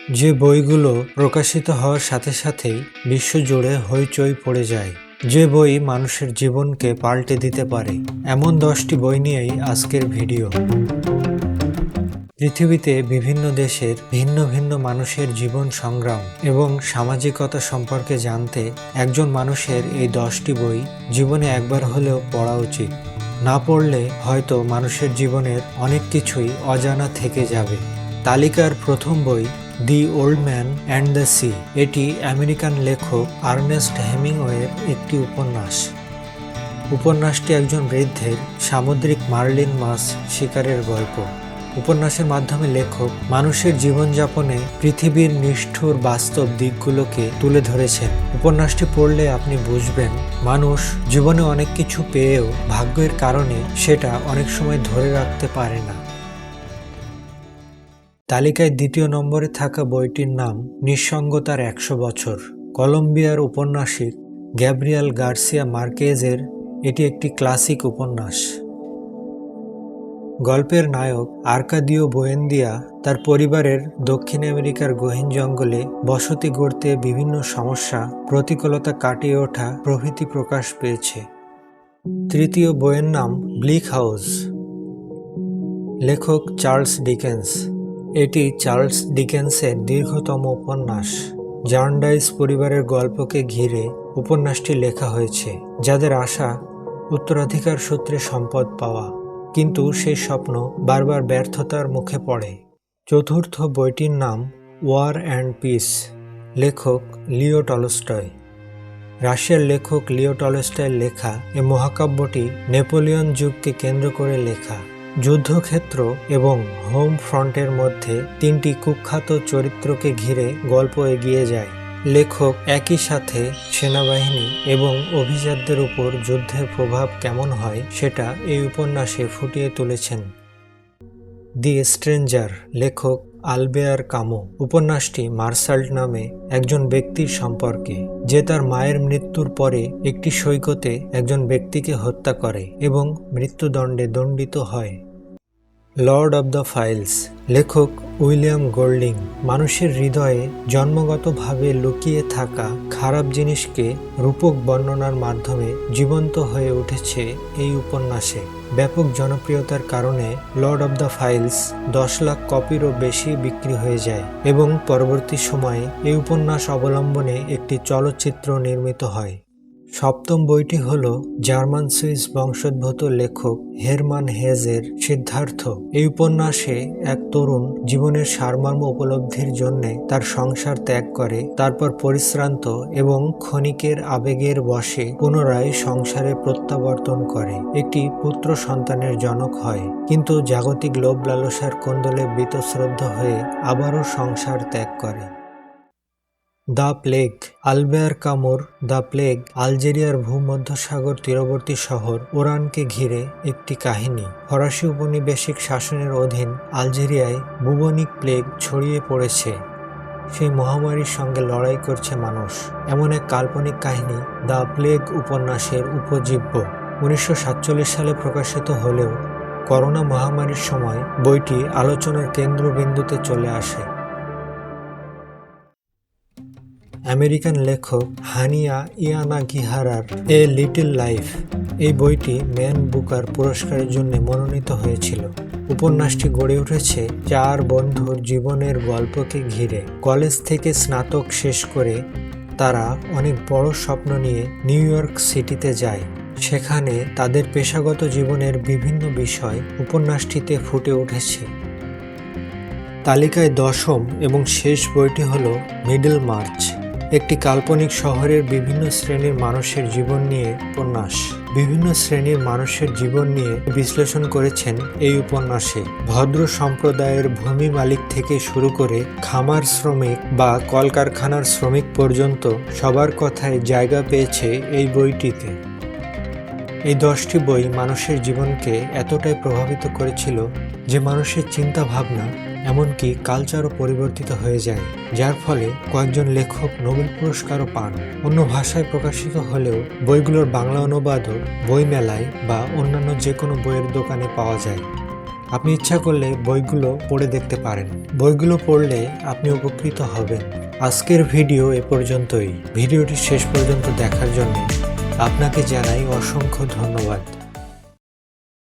যে বইগুলো প্রকাশিত হওয়ার সাথে সাথেই বিশ্বজুড়ে হইচই পড়ে যায়, যে বই মানুষের জীবনকে পাল্টে দিতে পারে, এমন 10টি বই নিয়েই আজকের ভিডিও। পৃথিবীতে বিভিন্ন দেশের ভিন্ন ভিন্ন মানুষের জীবন সংগ্রাম এবং সামাজিকতা সম্পর্কে জানতে একজন মানুষের এই 10টি বই জীবনে একবার হলেও পড়া উচিত। না পড়লে হয়তো মানুষের জীবনের অনেক কিছুই অজানা থেকে যাবে। তালিকার প্রথম বই the old man and the sea. এটি আমেরিকান লেখক আর্নেস্ট হেমিংওয়ের একটি উপন্যাস। উপন্যাসটি একজন বৃদ্ধের সামুদ্রিক মার্লিন মাছ শিকারের গল্প। উপন্যাসের মাধ্যমে লেখক মানুষের জীবনযাপনে পৃথিবীর নিষ্ঠুর বাস্তব দিকগুলোকে তুলে ধরেছেন। উপন্যাসটি পড়লে আপনি বুঝবেন, মানুষ জীবনে অনেক কিছু পেয়েও ভাগ্যের কারণে সেটা অনেক সময় ধরে রাখতে পারে না। তালিকায় দ্বিতীয় নম্বরে থাকা বইটির নাম নিঃসঙ্গতার 100 বছর। কলম্বিয়ার উপন্যাসিক গ্যাব্রিয়েল গার্সিয়া মার্কেজের এটি একটি ক্লাসিক উপন্যাস। গল্পের নায়ক আর্কাদিও বুয়েন্দিয়া তার পরিবারের দক্ষিণ আমেরিকার গহীন জঙ্গলে বসতি গড়তে বিভিন্ন সমস্যা, প্রতিকূলতা কাটিয়ে ওঠা প্রভৃতি প্রকাশ পেয়েছে। তৃতীয় বইয়ের নাম ব্লিক হাউস। লেখক চার্লস ডিকেন্স। এটি চার্লস ডিকেন্সের দীর্ঘতম উপন্যাস। জার্নডাইস পরিবারের গল্পকে ঘিরে উপন্যাসটি লেখা হয়েছে, যাদের আশা উত্তরাধিকার সূত্রে সম্পদ পাওয়া, কিন্তু সেই স্বপ্ন বারবার ব্যর্থতার মুখে পড়ে। চতুর্থ বইটির নাম ওয়ার অ্যান্ড পিস। লেখক লিও টলস্টয়। রাশিয়ার লেখক লিও টলস্টয়ের লেখা এই মহাকাব্যটি নেপোলিয়ন যুগকে কেন্দ্র করে লেখা। যুদ্ধক্ষেত্র এবং হোম ফ্রন্টের মধ্যে তিনটি কুখ্যাত চরিত্রকে ঘিরে গল্প এগিয়ে যায়। লেখক একই সাথে সেনাবাহিনী এবং অভিজাতদের উপর যুদ্ধের প্রভাব কেমন হয় সেটা এই উপন্যাসে ফুটিয়ে তুলেছেন। দি স্ট্রেঞ্জার। লেখক আলবেয়ার কামু। উপন্যাসটি মার্শাল্ট নামে একজন ব্যক্তির সম্পর্কে, যে তার মায়ের মৃত্যুর পরে একটি সৈকতে একজন ব্যক্তিকে হত্যা করে এবং মৃত্যুদণ্ডে দণ্ডিত হয়। Lord of the files. লেখক উইলিয়াম গোল্ডিং। মানুষের হৃদয়ে জন্মগতভাবে লুকিয়ে থাকা খারাপ জিনিসকে রূপক বর্ণনার মাধ্যমে জীবন্ত হয়ে উঠেছে এই উপন্যাসে। ব্যাপক জনপ্রিয়তার কারণে lord of the flies 10 lakh কপিরও বেশি বিক্রি হয়ে যায় এবং পরবর্তী সময়ে এই উপন্যাস অবলম্বনে একটি চলচ্চিত্র নির্মিত হয়। সপ্তম বইটি হল জার্মান সুইস বংশোদ্ভূত লেখক হেরমান হেজের সিদ্ধার্থ। এই উপন্যাসে এক তরুণ জীবনের সারমর্ম উপলব্ধির জন্যে তার সংসার ত্যাগ করে, তারপর পরিশ্রান্ত এবং ক্ষণিকের আবেগের বশে পুনরায় সংসারে প্রত্যাবর্তন করে একটি পুত্র সন্তানের জনক হয়, কিন্তু জাগতিক লোভ লালসার কোন্দলে বীতশ্রদ্ধ হয়ে আবারও সংসার ত্যাগ করে। The plague. আলবেয়ার কামুর দ্য প্লেগ আলজেরিয়ার ভূমধ্যসাগর তীরবর্তী শহর ওরানকে ঘিরে একটি কাহিনী। ফরাসি উপনিবেশিক শাসনের অধীন আলজেরিয়ায় বুবনিক প্লেগ ছড়িয়ে পড়েছে। সেই মহামারীর সঙ্গে লড়াই করছে মানুষ, এমন এক কাল্পনিক কাহিনী দ্য প্লেগ উপন্যাসের উপজীব্য। 1947 সালে প্রকাশিত হলেও করোনা মহামারীর সময় বইটি আলোচনার কেন্দ্রবিন্দুতে চলে আসে। আমেরিকান লেখক হানিয়া ইয়ানাগিহারার এ লিটল লাইফ। এই বইটি ম্যান বুকার পুরস্কারের জন্য মনোনীত হয়েছিল। উপন্যাসটি গড়ে উঠেছে 4 বন্ধুর জীবনের গল্পকে ঘিরে। কলেজ থেকে স্নাতক শেষ করে তারা অনেক বড় স্বপ্ন নিয়ে নিউ ইয়র্ক সিটিতে যায়। সেখানে তাদের পেশাগত জীবনের বিভিন্ন বিষয় উপন্যাসটিতে ফুটে উঠেছে। তালিকায় 10ম এবং শেষ বইটি হল মিডল মার্চ। একটি কাল্পনিক শহরের বিভিন্ন শ্রেণীর মানুষের জীবন নিয়ে উপন্যাস। বিভিন্ন শ্রেণীর মানুষের জীবন নিয়ে বিশ্লেষণ করেছেন এই উপন্যাসে। ভদ্র সম্প্রদায়ের ভূমি মালিক থেকে শুরু করে খামার শ্রমিক বা কলকারখানার শ্রমিক পর্যন্ত সবার কথায় জায়গা পেয়েছে এই বইটিতে। এই 10টি বই মানুষের জীবনকে এতটাই প্রভাবিত করেছিল যে মানুষের চিন্তা ভাবনা এমনকি কালচারও পরিবর্তিত হয়ে যায়, যার ফলে কয়েকজন লেখক নোবেল পুরস্কারও পান। অন্য ভাষায় প্রকাশিত হলেও বইগুলোর বাংলা অনুবাদও বইমেলায় বা অন্যান্য যে কোনো বইয়ের দোকানে পাওয়া যায়। আপনি ইচ্ছা করলে বইগুলো পড়ে দেখতে পারেন। বইগুলো পড়লে আপনি উপকৃত হবেন। আজকের ভিডিও এ পর্যন্তই। ভিডিওটি শেষ পর্যন্ত দেখার জন্য আপনাকে জানাই অসংখ্য ধন্যবাদ।